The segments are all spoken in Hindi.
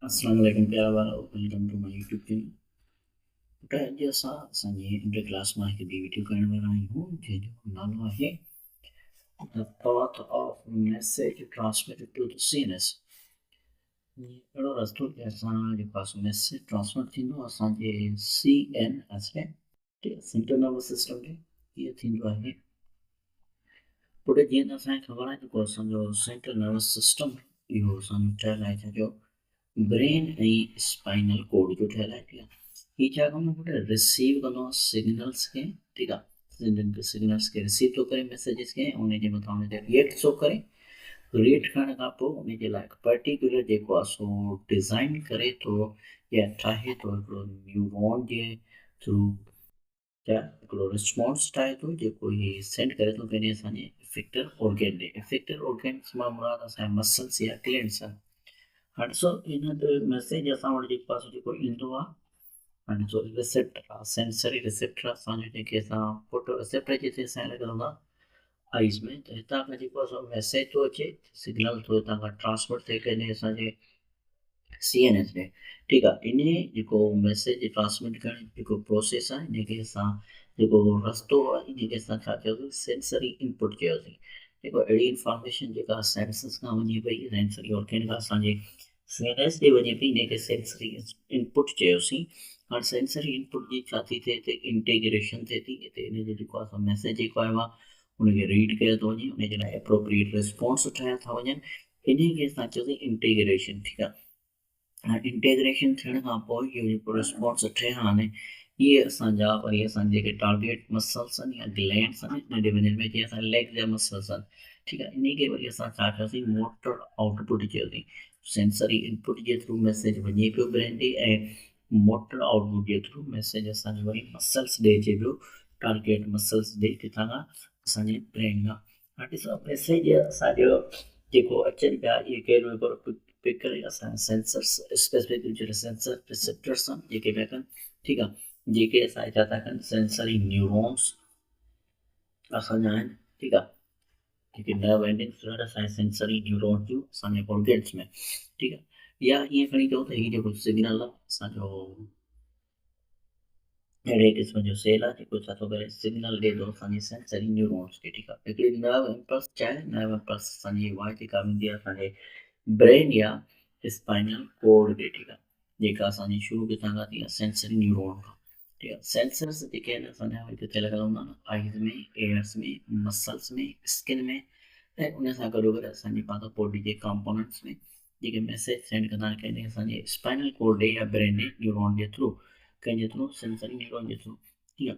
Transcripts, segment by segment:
अस्सलाम वालेकुम प्यारा वालों, welcome to my YouTube channel. बेटा जैसा असांजे इंटर क्लास मां हिकु ॿी वीडियो करण वारा आहियूं जंहिंजो नालो आहे the path of message transmitted to the CNS। अहिड़ो रस्तो जंहिंसां जेको आहे मैसेज ट्रांसफर थींदो असांजे CNS में, सेंट्रल नर्वस सिस्टम में इहो थींदो आहे। पुट जीअं त असांखे ख़बर आहे जेको असांजो सेंट्रल नर्वस सिस्टम इहो असांजो ठहियलु आहे छाजो ब्रेन ऐं स्पाइनल कोड जो ठहियलु आहे। ठीकु आहे, हीअ छा कंदो पुटु रिसीव कंदो आहे सिग्नल्स खे। ठीकु आहे, सिग्नल्स खे रिसीव थो करे मैसेजिस खे, उनजे मथां उनते रिएक्ट थो करे। रिएक्ट करण खां पोइ उनजे लाइ पर्टिकुलर जेको आहे सो डिज़ाइन करे थो या ठाहे थो हिकिड़ो न्यूरॉन जे थ्रू क्या हिकिड़ो रिस्पॉन्स ठाहे थो जेको हीअ सेंड करे थो पंहिंजे असांजे इफेक्टर ऑर्गन ॾे। इफेक्टर ऑर्गन्स मां मुराद असांजा मसल्स या ग्लैंड्स आहिनि। हाणे ॾिसो इन ते मैसेज असां वटि जेको आहे जेको ईंदो आहे, हाणे ॾिसो रिसेप्टर आहे, सेंसरी रिसेप्टर असांजो जेके असां फोटो रिसेप्टर जिते असांखे लॻंदो आहे आइज़ में, त हितां खां जेको असां मैसेज थो अचे, सिग्नल थो हितां खां ट्रांसफर थिए करे असांजे CNS में। ठीकु आहे, इन जेको मैसेज ट्रांसमिट करण जेको प्रोसेस आहे इनखे असां जेको रस्तो आहे इनखे असां छा चयोसीं सेंसरी इनपुट चयोसीं। जेको अहिड़ी इंफॉर्मेशन जेका सेंसस खां वञे पई, सेंसरी ऑर्गन खां असांजे CNS ॾे वञे पई, इनखे सेंसरी इनपुट चयोसीं। हाणे सेंसरी इनपुट जी छा थी थिए हिते इंटीग्रेशन थिए थी, हिते इनजो जेको आहे मैसेज जेको आयो आहे उनखे रीड कयो थो वञे, उनजे लाइ एप्रोप्रिएट रिस्पॉन्स ठाहिया था वञनि, इनखे असां चयोसीं इंटीग्रेशन। ठीकु आहे, हाणे इंटीग्रेशन थियण खां पोइ इहो जेको रिस्पॉन्स ठहिया आहिनि इहे असांजा वरी असांजे जेके टारगेट मसल्स आहिनि या ग्लैंड्स आहिनि नंढे वञनि में, जीअं असां लेग जा मसल्स आहिनि। ठीकु आहे, इनखे वरी असां छा कयोसीं मोटर आउटपुट चयोसीं। सेंसरी इनपुट जे थ्रू मैसेज वञे पियो ब्रेन ॾे ऐं मोटर आउटपुट जे थ्रू मैसेज असांजो वरी मसल्स ॾे अचे पियो, टारगेट मसल्स ॾे किथां खां असांजे ब्रेन खां। हाणे ॾिसो मैसेज असांजो जेको अचनि पिया इहे कहिड़ो पिक करे असांजा सेंसर्स स्पेसिफिक जहिड़े सेंसर रिसेप्टर्स आहिनि जेके पिया कनि। ठीकु आहे, जेके असांखे छा था कनि सेंसरी न्यूरॉन्स असांजा आहिनि। ठीकु आहे, जेके नर्व एंडिंग्स असांजे सेंसरी न्यूरॉन जूं असांजे ऑर्गन्स में। ठीकु आहे, या ईअं खणी चऊं त हीअ जेको सिग्नल आहे असांजो अहिड़े क़िस्म जो सेल आहे जेको छा थो करे सिग्नल ॾिए थो असांजे सेंसरी न्यूरॉन्स खे। ठीकु आहे, हिकिड़ी नर्व इम्पल्स छा आहे, नर्व इम्पल्स असांजी उहा जेका वेंदी आहे असांजे ब्रेन या स्पाइनल कोड ॾे। ठीकु आहे, जेका असांजी शुरू किथां खां थी आहे सेंसरी न्यूरॉन खां। ठीकु आहे, सेंसर्स जेके आहिनि असांजा किथे लॻल हूंदा आहिनि आइज़ में, एयर्स में, मसल्स में, स्किन में, ऐं उन सां गॾो गॾु असांजी पाण बॉडी जे कंपोनेंट्स में जेके मैसेज सेंड कंदा आहिनि कंहिंजे असांजे स्पाइनल कोड ॾे या ब्रेन ॾे न्यूरॉन जे थ्रू, कंहिंजे थ्रू सेंसरी न्यूरॉन जे थ्रू। ठीकु आहे,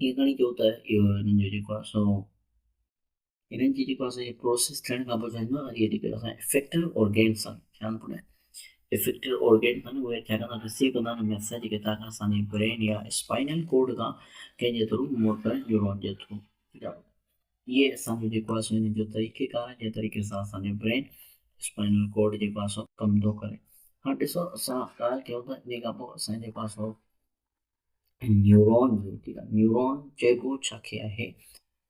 ईअं खणी चऊं त इहो हिननि जो जेको आहे सो इन्हनि जी जेको असांजी प्रोसेस थियण खां पोइ छा आहे इहे जेके असां इफेक्टिव ऑर्गेन्स आहिनि छा पुणे इफेक्टिव ऑर्गेन्स आहिनि उहे छा कंदा रिसीव कंदा आहिनि मैसेज किथां खां असांजे ब्रेन या स्पाइनल कोड खां कंहिंजे थ्रू मोटर न्यूरॉन जे थ्रू। ठीकु आहे, इहे असांजो जेको आहे सो हिन जो तरीक़ेकार आहे जंहिं तरीक़े सां असांजो ब्रेन स्पाइनल कोड जेको आहे सो कमु थो करे। हाणे ॾिसो असां ॻाल्हि कयूं त इन खां पोइ असांजे जेको आहे सो न्यूरॉन जो। ठीकु आहे, न्यूरॉन चइबो छाखे आहे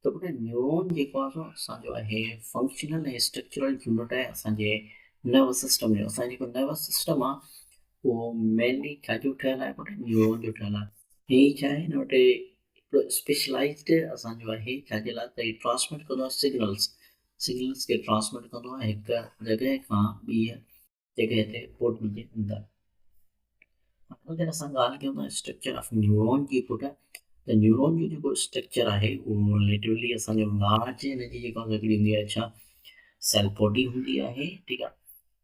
त पुटु न्यूरॉन जेको आहे सो असांजो आहे फंक्शनल ऐं स्ट्रक्चरल यूनिट आहे असांजे नर्वस सिस्टम जो। असांजो जेको नर्वस सिस्टम आहे उहो मेनली छाजो ठहियलु आहे पुटु न्यूरॉन जो ठहियलु आहे। हीअ छा आहे हिन वटि हिकिड़ो स्पेशलाइज़्ड असांजो आहे छाजे लाइ त हीउ ट्रांसमिट कंदो आहे सिग्नल्स खे ट्रांसमिट कंदो आहे हिकु जॻह खां ॿीअ जॻह ते बॉडी जे अंदरि। अगरि असां ॻाल्हि कयूं था स्ट्रक्चर ऑफ न्यूरॉन जी पुटु, त न्यूरॉन जो जेको स्ट्रक्चर आहे उहो रिलेटिवली असांजो लार्ज हिनजी जेका हिकिड़ी हूंदी आहे छा सेल बॉडी हूंदी आहे। ठीकु आहे,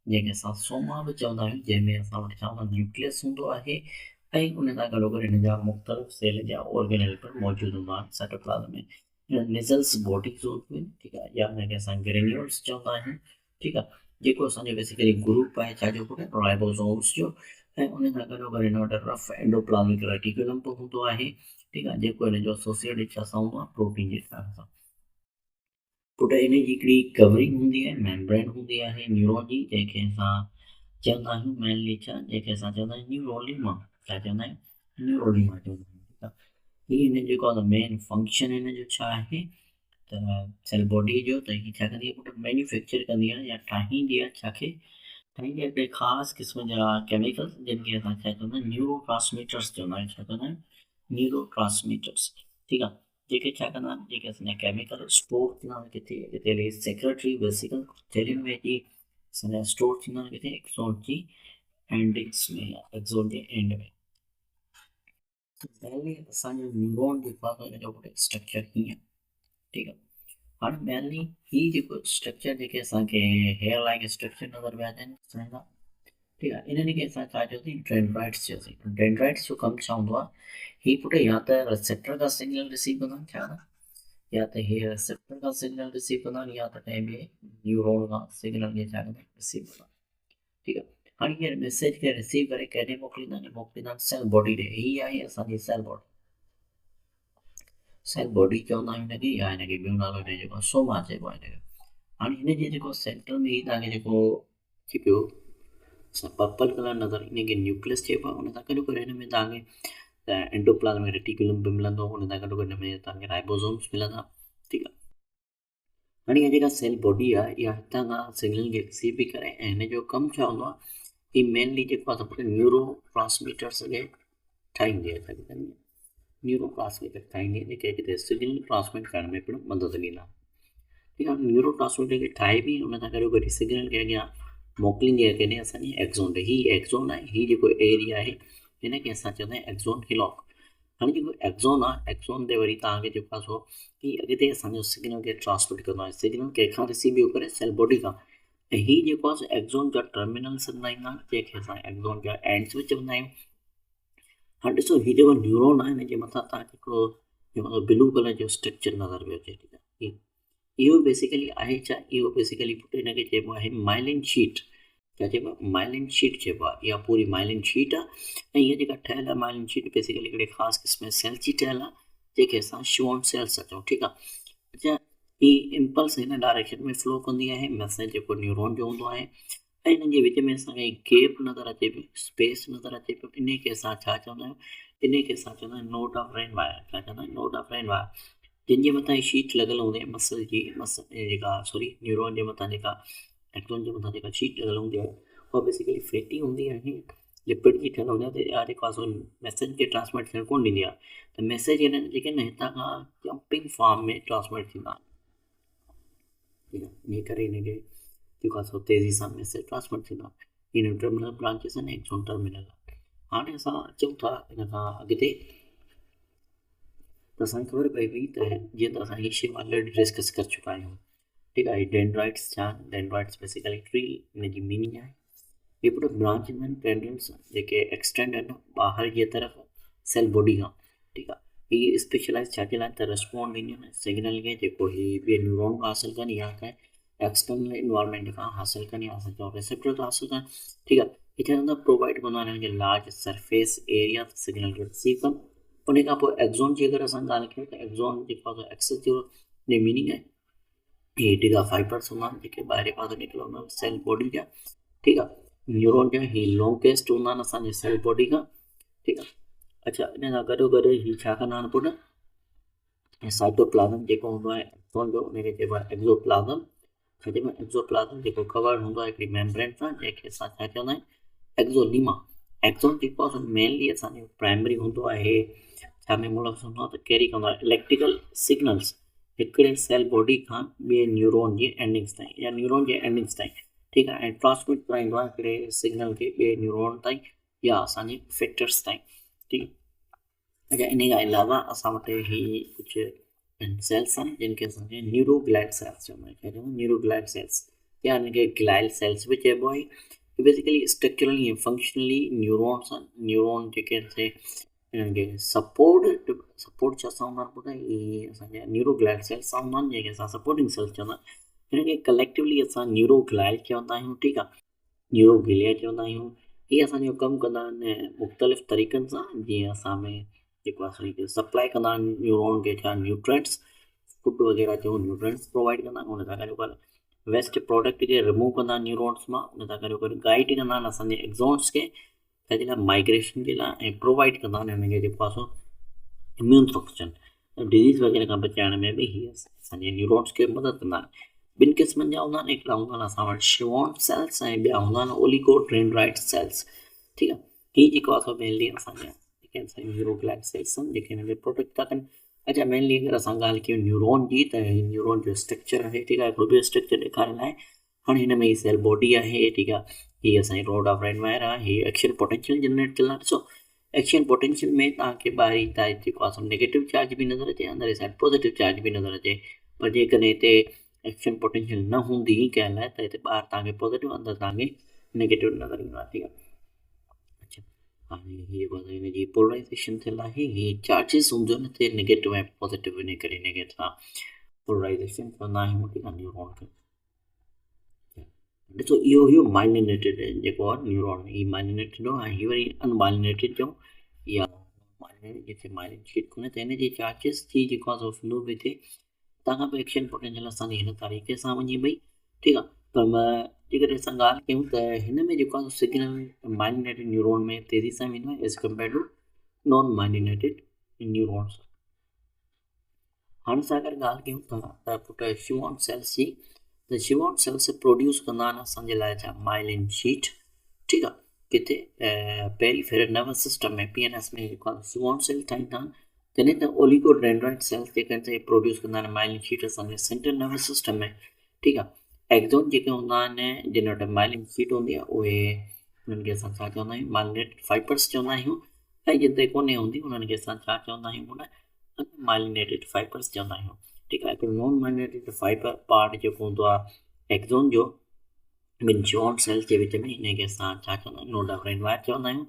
जंहिंखे असां सोमा बि चवंदा आहियूं, जंहिंमें असां वटि छा हूंदो आहे न्यूक्लियस हूंदो आहे ऐं उन सां गॾो गॾु हिन जा मुख़्तलिफ़ सेल जा ऑर्गेनल पिणु मौजूदु हूंदा आहिनि साइटोप्लाज़म में। निज़ल्स बॉडीज़ हूंदियूं आहिनि। ठीकु आहे, या हुनखे असां ग्रेन्यूल्स चवंदा आहियूं। ठीकु आहे, जेको असांजो बेसिकली ग्रुप आहे छाजो पुटु राइबोसोम्स जो, ऐं उन सां गॾो गॾु हिन वटि रफ एंडोप्लाज़मिक रेटिकुलम बि हूंदो आहे। ठीकु आहे, जेको हिन जो एसोसिएटेड छा सां हूंदो आहे प्रोटीन जे सां। पुटु इन जी हिकिड़ी कवरिंग हूंदी आहे, मेम्ब्रेन हूंदी आहे न्यूरॉन जी, जंहिंखे असां चवंदा आहियूं मेनली छा जंहिंखे असां चवंदा आहियूं न्यूरोलिमा। छा चवंदा आहियूं न्यूरोलिमा चवंदा आहियूं। ठीकु आहे, हीअ हिन जेको आहे मेन फंक्शन हिन जो छा आहे त सेल बॉडी जो, त हीअ छा कंदी आहे पुटु मैन्युफैक्चर कंदी आहे या ठाहींदी आहे छाखे ठही हिकिड़े ख़ासि क़िस्म जा केमिकल्स जिनखे असां छा चवंदा आहियूं न्यूरोट्रांसमीटर्स चवंदा आहियूं, छा चवंदा आहियूं न्यूरोट्रांसमीटर्स। ठीकु आहे, जेके छा कंदा आहिनि, जेके असांजा केमिकल स्टोर थींदा आहिनि किथे, किथे सेक्रेटरी वेसिकल थेलिन में जी असांजा स्टोर थींदा आहिनि किथे एक्सोन जी एंडिंग्स में या एक्सोन जे एंड में। पहले असांजो न्यूरॉन जेको आहे हिन जो स्ट्रक्चर हीअं, ठीकु आहे। हाणे मेनली ही जेको स्ट्रक्चर जेके असांखे हेयर लाइक स्ट्रक्चर नज़र पिया अचनि असांजा, ठीकु आहे। इन्हनि खे असां छा चयोसीं, डेंड्राइट्स चयोसीं। डेंड्राइट्स जो कमु छा हूंदो आहे, ही पुट या त रिसेप्टर खां सिग्नल रिसीव कंदा आहिनि, छा या त हे रिसेप्टर खां सिग्नल रिसीव कंदा आहिनि या त कंहिं ॿिए न्यूरॉन खां सिग्नल खे छा कंदा आहिनि, रिसीव कंदा आहिनि। ठीकु आहे, हाणे हीअ मैसेज खे रिसीव करे केॾे मोकिलींदा आहिनि, मोकिलींदा आहिनि सेल बॉडी ॾे। हीअ आहे असांजी सेल बॉडी, सेल बॉडी चवंदा आहियूं हिनखे, या हिनखे ॿियो नालो ॾे जेको सोमा चइबो आहे हिनखे। हाणे हिनजे जेको सेंटर में तव्हांखे जेको थी पियो पर्पल कलर नज़र, इनखे न्यूक्लियस चइबो आहे। हुन सां गॾु हिन में तव्हांखे एंडोप्लाज्मिक रेटिकुलम बि मिलंदो, हुन सां गॾु हिन में तव्हांखे राइबोसोम्स मिलंदा, ठीकु आहे। हाणे इहा जेका सेल बॉडी आहे इहा हितां खां सिग्नल खे रिसीव बि करे, ऐं हिन जो कमु छा हूंदो आहे, हीअ मेनली जेको आहे सभु न्यूरो ट्रांसमीटर्स खे ठाहींदी आहे, न्यूरो ट्रांसमीटर ठाहींदी आहे जेके किथे सिग्नल ट्रांसमिट करण में पिणु मदद ॾींदा। ठीकु आहे, न्यूरो ट्रांसमीटर खे ठाहे बि हुन सां गॾु गॾु सिग्नल खे अॻियां मोकिलींदी आहे केॾे, असांजी एक्सोन ॾे। हीअ एक्सोन आहे, हीअ जेको एरिया आहे हिनखे असां चवंदा आहियूं एक्सोन हिलॉक। हाणे जेको एक्सोन आहे, एक्सोन ते वरी तव्हांखे जेको आहे सो हीअ अॻिते असांजो सिग्नल खे ट्रांसमिट कंदो आहे, सिग्नल कंहिंखां रिसीव ॿियो करे सेल बॉडी खां। ऐं हीअ जेको आहे एक्सोन जा टर्मिनल्स हूंदा आहिनि जंहिंखे असां एक्सोन जा एंड्स बि चवंदा आहियूं। हाणे ॾिसो, हीअ जेको न्यूरॉन आहे हिनजे मथां तव्हांखे हिकिड़ो जेको ब्लू कलर जो स्ट्रक्चर नज़र पियो अचे, ठीकु आहे। इहो बेसिकली आहे छा, इहो बेसिकली हिनखे चइबो आहे माइलिन शीट। छा चइबो आहे, माइलिन शीट चइबो आहे। इहा पूरी माइलिन शीट आहे, ऐं हीअ जेका ठहियल आहे माइलिन शीट बेसिकली हिकिड़े ख़ासि क़िस्म सेल जी ठहियल आहे जंहिंखे असां शिवॉन सेल्स चऊं, ठीकु आहे। अच्छा, हीअ इम्पल्स हिन डायरेक्शन में फ्लो कंदी आहे, मैसेज जेको न्यूरॉन जो हूंदो आहे, ऐं हिननि जे विच में असांखे गैप नज़र अचे पियो, स्पेस नज़र अचे पियो। इनखे असां छा चवंदा आहियूं, इनखे असां चवंदा आहियूं नोड ऑफ रेन वायर। छा चवंदा आहियूं, नोड ऑफ रेन वायर, जिनजे मथां शीट लॻल हूंदी आहे मसल जी, जेका सॉरी न्यूरॉन जे मथां जेका एक्सोन जे मथां जेका शीट लॻल हूंदी आहे उहा बेसिकली फैटी हूंदी आहे, लिपिड जी ठहियल हूंदी आहे। त इहा जेको आहे मैसेज खे ट्रांसमिट थियणु कोन ॾींदी आहे। त मैसेज हिननि जेके न हितां खां जंपिंग फॉर्म में ट्रांसमिट थींदा आहिनि, ठीकु आहे। इन करे हिनखे जेको आहे तेज़ी सां मैसेज ट्रांसमिट थींदो आहे। इन टर्मिनल ब्रांचिस आहिनि, एक्सोन टर्मिनल। हाणे असां अचूं था हिन खां अॻिते, त असांखे ख़बर पई हुई त जीअं त असां हीअ शइ ऑलरेडी डिस्कस करे चुका आहियूं, ठीकु आहे। डेंड्राइट्स छा, डेंड्राइट्स बेसिकली ट्री हिनजी मीनिंग आहे। हे पुट ब्रांच हूंदा आहिनि टेंड्रिल्स जेके एक्सटेंड आहिनि ॿाहिरि जी तरफ़ सेल बॉडी खां, ठीकु आहे। हीअ स्पेशलाइज़ छा जे लाइ त रिस्पॉन्ड ॾींदियूं आहिनि सिग्नल खे जेको हीअ ॿिए न्यूरॉन खां हासिलु कनि या कंहिं एक्सटर्नल इन्वायरमेंट खां हासिलु कनि, या असां चऊं रिसेप्टर खां हासिलु कनि, ठीकु आहे। हीअ छा कंदा, प्रोवाइड कंदा आहिनि हिनखे लार्ज सरफेस एरिया सिग्नल खे रिसीव कनि। उन खां पोइ एक्सोन जी अगरि असां ॻाल्हि कयूं त एक्सोन जेको आहे एक्सेस जो मीनिंग आहे, हीअ टिगा फाइबर्स हूंदा आहिनि जेके ॿाहिरि पासे निकिरंदा आहिनि सेल बॉडी जा, ठीकु आहे। न्यूरॉन जा ही लॉन्गेस्ट हूंदा आहिनि असांजे सेल बॉडी खां, ठीकु आहे। अच्छा, इन सां गॾो गॾु ही छा कंदा आहिनि पुट, साइटोप्लाज़म जेको हूंदो आहे एक्सोन जो उनखे चइबो आहे एक्सोप्लाज़म। छा चइबो आहे, एक्सोप्लाज़म जेको कवर हूंदो आहे हिकिड़ी मेम्ब्रेन सां जंहिंखे असां छा चवंदा आहियूं, एक्सोनीमा। एक्सोन जेको आहे मेनली असांजो प्राइमरी हूंदो आहे, छा में मुलव्वस हूंदो आहे त कैरी कंदो आहे इलेक्ट्रिकल सिग्नल्स हिकिड़े सेल बॉडी खां ॿिए न्यूरॉन जी एंडिंग्स ताईं या न्यूरॉन जे एंडिंग्स ताईं, ठीकु आहे। ऐं ट्रांसमिट कराईंदो आहे हिकिड़े सिग्नल खे ॿिए न्यूरॉन ताईं या असांजे इफेक्टर्स ताईं, ठीकु। अच्छा, इन खां अलावा असां वटि ही कुझु सेल्स आहिनि जिनखे असांखे न्यूरोग्लाइड सेल्स चवंदा आहियूं। छा चवंदा आहियूं, न्यूरोग्लाइड सेल्स, या हिनखे ग्लाइल सेल्स बि चइबो आहे। बेसिकली स्ट्रक्चरली ऐं फंक्शनली न्यूरॉन्स आहिनि, न्यूरॉन जेके आहिनि हिननि खे सपोर्ट छा सां हूंदा आहिनि पुट, इहे असांजा न्यूरोग्लाइड सेल्स सां हूंदा आहिनि जंहिंखे असां सपोर्टिंग सेल्स चवंदा आहियूं। हिनखे कलेक्टिवली असां न्यूरोग्लाइल चवंदा आहियूं, ठीकु आहे, न्यूरोगिलिया चवंदा आहियूं। इहे असांजो कमु कंदा आहिनि मुख़्तलिफ़ तरीक़नि सां, जीअं असां में जेको आहे सप्लाई कंदा आहिनि न्यूरॉन खे छा न्यूट्रेंट्स, फूड वग़ैरह जो न्यूट्रेंट्स प्रोवाइड कंदा आहिनि। हुन सां गॾु वेस्ट प्रोडक्ट खे रिमूव कंदा आहिनि न्यूरॉन्स मां। हुन सां गॾु गाइड कंदा आहिनि असांजे एक्सॉन्स खे छाजे लाइ, माइग्रेशन जे लाइ, ऐं प्रोवाइड कंदा आहिनि हिनखे जेको आहे इम्यून फंक्शन डिज़ीज़ वग़ैरह खां बचाइण में बि हीअ असांजे न्यूरॉन्स खे मदद कंदा आहिनि। ॿिनि क़िस्मनि जा हूंदा आहिनि, हिकिड़ा हूंदा आहिनि असां वटि शिवॉन सेल्स ऐं ॿिया हूंदा आहिनि ओलिगोडेंड्राइट सेल्स। ठीकु आहे, हीअ जेको आहे मेनली असांजा जेके असांजा न्यूरोग्लाइड सेल्स आहिनि जेके हिन खे प्रोटेक्ट था कनि। अच्छा, मेनली अगरि असां ॻाल्हि कयूं न्यूरॉन जी, त न्यूरॉन जो स्ट्रक्चर आहे, ठीकु आहे, हिकिड़ो ॿियो स्ट्रक्चर ॾेखारण लाइ। हाणे हिन में ही सेल बॉडी आहे, ठीकु आहे, हीअ असांजी रोड ऑफ रेनवायर आहे, हीअ एक्शन पोटेंशियल जनरेट कंदा। ॾिसो एक्शन पोटेंशियल में तव्हांखे ॿाहिरीं साइड जेको आहे नेगेटिव चार्ज बि नज़र अचे, अंदरि साइड पॉज़िटिव चार्ज बि नज़र अचे। पर जेकॾहिं हिते एक्शन पोटेंशियल न हूंदी कंहिं लाइ, त हिते ॿाहिरि तव्हांखे पॉज़िटिव, अंदरि तव्हांखे नेगेटिव नज़र ईंदो आहे। ठीकु आहे, अच्छा, हाणे हीअ हिनजी पोलराइज़ेशन थियल आहे, हीअ चार्जिस हूंदो न थिए नेगेटिव ऐं पॉज़िटिव, इन करे हिनखे असां पोलराइज़ेशन कंदा आहियूं, ठीकु आहे, न्यूरॉन खे। ॾिसो इहो माइलिनेटेड जेको आहे न्यूरॉन, हीअ माइलिनेटेड हो ऐं हीअ वरी अनमाइलिनेटेड जो, या जिते माइलिन शीट कोन्हे, त हिनजी चार्जिस जी जेको आहे फ्लो बि थिए। तव्हांखां पोइ एक्शन पोटेंशियल असांजी हिन तरीक़े सां वञे पई, ठीकु आहे। पर जेकॾहिं असां ॻाल्हि कयूं त हिन में जेको आहे सिग्नल माइलिनेटेड न्यूरॉन में तेज़ी सां वेंदो आहे as compare to non myelinated neurons. हाणे असां अगरि ॻाल्हि कयूं था त पुटु शिवॉन सेल्स जी, त शिवॉन सेल्स प्रोड्यूस कंदा आहिनि असांजे लाइ छा, माइलिन शीट, ठीकु आहे, किथे पेरीफेरल नर्वस सिस्टम में, PNS में जेको आहे शिवॉन सेल ठाहींदा आहिनि। तॾहिं त ओलिगोडेंड्राइट सेल्स जेके आहिनि प्रोड्यूस कंदा आहिनि माइलिन शीट असांजे सेंट्रल नर्वस सिस्टम में, ठीकु आहे। एक्ज़ोन जेके हूंदा आहिनि जिन वटि माइलिन शीट हूंदी आहे, उहे हुननि खे असां छा चवंदा आहियूं, माइलिनेटेड फाइबर्स चवंदा आहियूं। ऐं जिते कोन्हे हूंदी उन्हनि खे असां छा चवंदा आहियूं, हुन अनमाइलिनेटेड फाइबर्स चवंदा आहियूं, ठीकु आहे। हिकिड़ो नॉन माइलिनेटेड फाइबर पार्ट जेको हूंदो आहे एक्ज़ोन जो, ॿिनि शिवॉन सेल्स जे विच में, हिनखे असां छा चवंदा आहियूं, नोड ऑफ रेनवायर चवंदा आहियूं,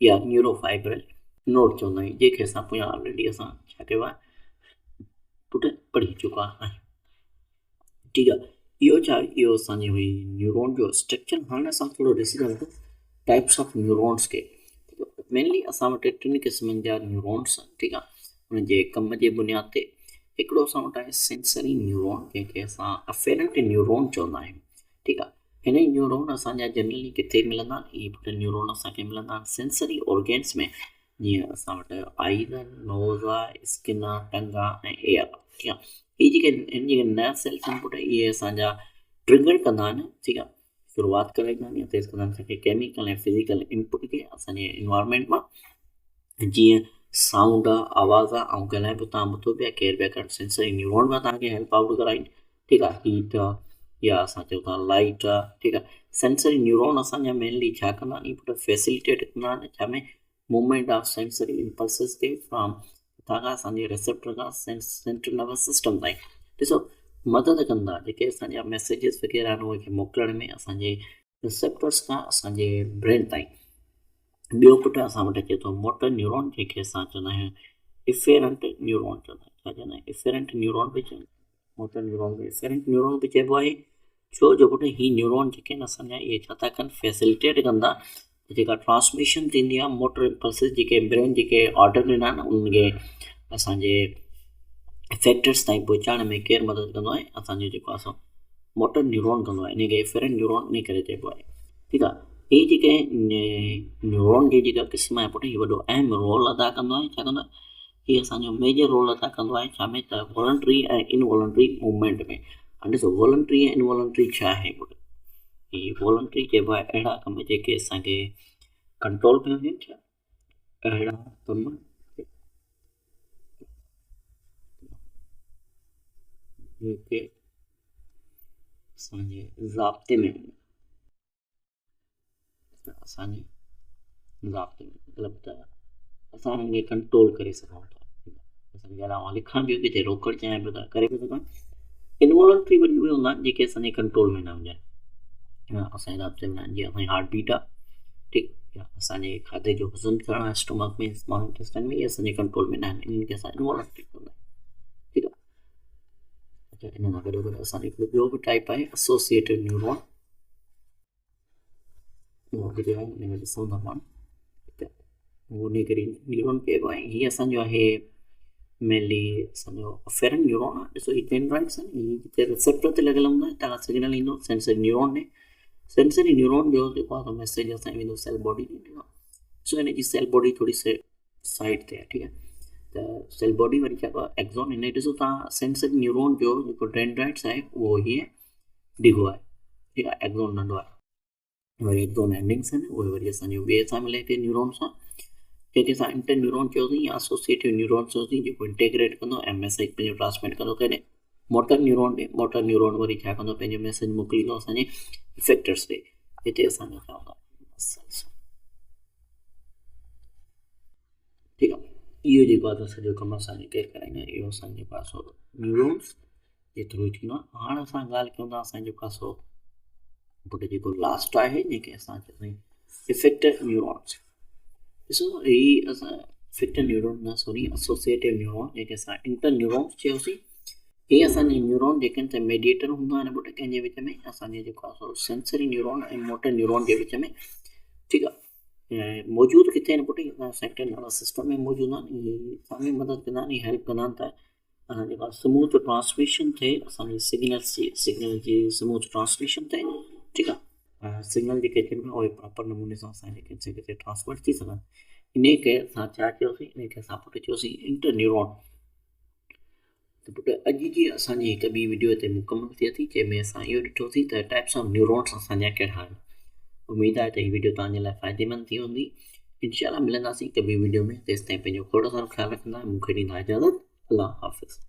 या न्यूरोफाइब्रल नोड चवंदा आहियूं, जंहिंखे असां पोयां ऑलरेडी असां छा कयो आहे, पुटु पढ़ी चुका आहियूं, ठीकु आहे। इहो छा, इहो असांजी हुई न्यूरॉन जो स्ट्रक्चर। हाणे असां थोरो ॾिसी था वठूं टाइप्स ऑफ न्यूरॉन्स खे। मेनली असां वटि टिनि क़िस्मनि जा न्यूरॉन्स आहिनि, ठीकु आहे। हुनजे कम जे बुनियाद ते हिकिड़ो असां वटि आहे सेंसरी न्यूरॉन, जंहिंखे असां अफेरेंट न्यूरॉन चवंदा आहियूं, ठीकु आहे। हिन न्यूरॉन असांजा जनरली किथे मिलंदा आहिनि, इहे पुटु न्यूरॉन असांखे मिलंदा आहिनि सेंसरी ऑर्गेन्स में, जीअं असां वटि आइज़ आहिनि, नोज़ आहे, स्किन आहे, टंग आहे ऐं एयर आहे, ठीकु आहे। इहे जेके हिन जेके नया सेल्स आहिनि पुटु, इहे असांजा ट्रिगर कंदा आहिनि, ठीकु आहे, शुरूआति करे ॾींदा आहिनि, तेज़ कंदा आहिनि असांखे केमिकल ऐं फिज़िकल इनपुट खे असांजे इन्वायरमेंट मां, जीअं साउंड आहे, आवाज़ आहे, ऐं ॻाल्हाए बि तव्हां ॿुधो पिया, केर पिया कनि, सेंसरी न्यूरॉन मां तव्हांखे हेल्प आउट कराइनि, ठीकु आहे। हीट आहे, या असां चऊं था लाइट आहे, ठीकु आहे। सेंसरी न्यूरॉन असांजा मेनली छा कंदा आहिनि, पुटु फैसिलिटेट कंदा आहिनि छा में, मूवमेंट ऑफ सेंसरी इम्पल्सिस खे फ्रॉम खां असांजे रिसेप्टर खां सेंट्रल नर्वस सिस्टम ताईं, ॾिसो मदद कंदा, जेके असांजा मैसेजिस वग़ैरह आहिनि उहे मोकिलण में असांजे रिसेप्टर्स खां असांजे ब्रेन ताईं। ॿियो पुटु असां वटि अचे थो मोटर न्यूरॉन, जंहिंखे असां चवंदा आहियूं इफेरेंट न्यूरॉन चवंदा आहियूं। छा चवंदा आहियूं, इफेरेंट न्यूरॉन बि चवंदा आहियूं, मोटर न्यूरॉन बि इफेरेंट न्यूरॉन बि चइबो आहे। छो जो पुटु ही न्यूरॉन जेके आहिनि असांजा, इहे छा था कनि, फैसिलिटेट कंदा, जेका ट्रांसमिशन थींदी आहे मोटर इम्पल्सिस, जेके ब्रेन जेके ऑर्डर ॾिना आहिनि उनखे असांजे इफेक्टर्स ताईं पहुचाइण में केरु मदद कंदो आहे, असांजो जेको आहे मोटर न्यूरॉन कंदो आहे। इनखे इफेरेंट न्यूरॉन इन करे चइबो आहे, ठीकु आहे। हीअ जेके न्यूरॉन जी जेका क़िस्म आहे पुटु, इहो वॾो अहम रोल अदा कंदो आहे, छा कंदो आहे, हीअ असांजो मेजर रोल अदा कंदो आहे छा में, त वॉलंटरी ऐं इनवॉलंटरी मूवमेंट में। हाणे ॾिसो वॉलंटरी ऐं इनवॉलंटरी छा आहे पुटु, हीअ वॉलंटरी चइबो आहे अहिड़ा कम जेके असांखे कंट्रोल में हुजनि, छा अहिड़ा कम जेके असांजे ज़ाब्ते में हुजनि, असांजे ज़ाब्ते में मतिलबु त असां हुनखे कंट्रोल करे सघूं था, असांजे अलावा लिखण बि किथे रोकड़ चाहियां पियो था करे पियो सघां। इनवॉलंटरी वरी उहे हूंदा आहिनि जेके असांजे कंट्रोल में न हुजनि, असांजे ज़ाब्ते में न आहिनि, जीअं असांजी हार्ट बीट आहे, ठीकु, या असांजे खाधे जो हज़म करणु आहे स्टमक में, स्मॉल इंटेस्टाइन में, इहे असांजे कंट्रोल में न आहिनि, इन्हनि खे असां इनवॉलंटरी चवंदा आहियूं, ठीकु आहे। अच्छा, इन सां गॾोगॾु असांजो हिकिड़ो ॿियो बि टाइप आहे एसोसिएटिव न्यूरॉन, उहो बि जो आहे उनमें ॾिसूं था पाण, ठीकु आहे, उहो उन करे न्यूरॉन कहिड़ो आहे, हीअ असांजो आहे मेनली असांजो अफेरेंट न्यूरॉन आहे। ॾिसो हीअ डेंड्राइट्स आहिनि, हीअ जिते रिसेप्टर ते लॻियल हूंदा आहिनि, तव्हां सिग्नल ईंदो सेंसरी न्यूरॉन में, सेंसरी न्यूरॉन जो जेको आहे मैसेज असांखे वेंदो सेल बॉडी में, ठीकु आहे। सो हिनजी सेल बॉडी थोरी साइड ते आहे, ठीकु आहे, त सेल बॉडी वरी छा एक्ज़ॉन, हिन ॾिसो तव्हां सेंसरी न्यूरॉन जो जेको डेंड्राइट्स आहे उहो हीअ डिघो आहे ठीकु आहे एक्सोन नंढो आहे वरी एक्सोन एंडिंग्स आहिनि उहे वरी असांजो ॿिए सां मिले थी न्यूरॉन सां जंहिंखे असां इंटरन्यूरॉन चयोसीं या एसोसिएटिव न्यूरॉन चयोसीं जेको इंटेग्रेट कंदो ऐं मैसेज पंहिंजो ट्रांसमिट कंदो केॾे मोटर न्यूरॉन ॾे मोटर न्यूरॉन वरी छा कंदो पंहिंजो मैसेज मोकिलींदो असांजे इफेक्टर्स ॾे हिते असांजो छा हूंदो ठीकु आहे इहो जेको आहे सॼो कमु असांखे केरु कराईंदा इहो असांजे पास न्यूरॉन्स जे थ्रू थींदो आहे हाणे असां ॻाल्हि कयूं था असांजे पास पुट जेको लास्ट आहे जंहिंखे असां चवंदा इफेक्टर न्यूरॉन्स ॾिसो हीअ असां इफेक्टर न्यूरॉन न सॉरी एसोसिएटिव न्यूरॉन जंहिंखे असां इंटरन्यूरॉन्स चयोसीं हे असांजे न्यूरॉन जेके आहिनि मेडिएटर हूंदा आहिनि पुट कंहिंजे विच में असांजे जेको आहे सेंसरी न्यूरॉन ऐं मोटर न्यूरॉन जे विच में ठीकु आहे ऐं मौजूदु किथे आहिनि पुट सेंट्रल नर्वस सिस्टम में मौजूदु आहिनि इहे असांजी मदद कंदा आहिनि हेल्प कंदा आहिनि त जेका स्मूथ ट्रांसमिशन थिए असांजी सिग्नल जी स्मूथ ट्रांसमिशन थिए ठीकु आहे सिग्नल जेके थियनि उहे प्रॉपर नमूने सां असांजे किथे किथे ट्रांसफर थी सघनि इन खे असां छा चयोसीं इन खे असां पुट चयोसीं इंटरन्यूरॉन त पुट अॼु जी असांजी हिकु ॿी वीडियो हिते मुकमल थिए थी जंहिंमें असां इहो ॾिठोसीं त टाइप्स ऑफ न्यूरॉन्स असांजा कहिड़ा आहिनि उमेदु आहे त हीअ वीडियो तव्हांजे लाइ फ़ाइदेमंद थी हूंदी इंशाअल्लाह मिलंदासीं हिकु ॿी वीडियो में तेसिताईं पंहिंजो खोड़ सारो ख़्यालु रखंदा मूंखे ॾींदा इजाज़त अल्लाह हाफ़िज़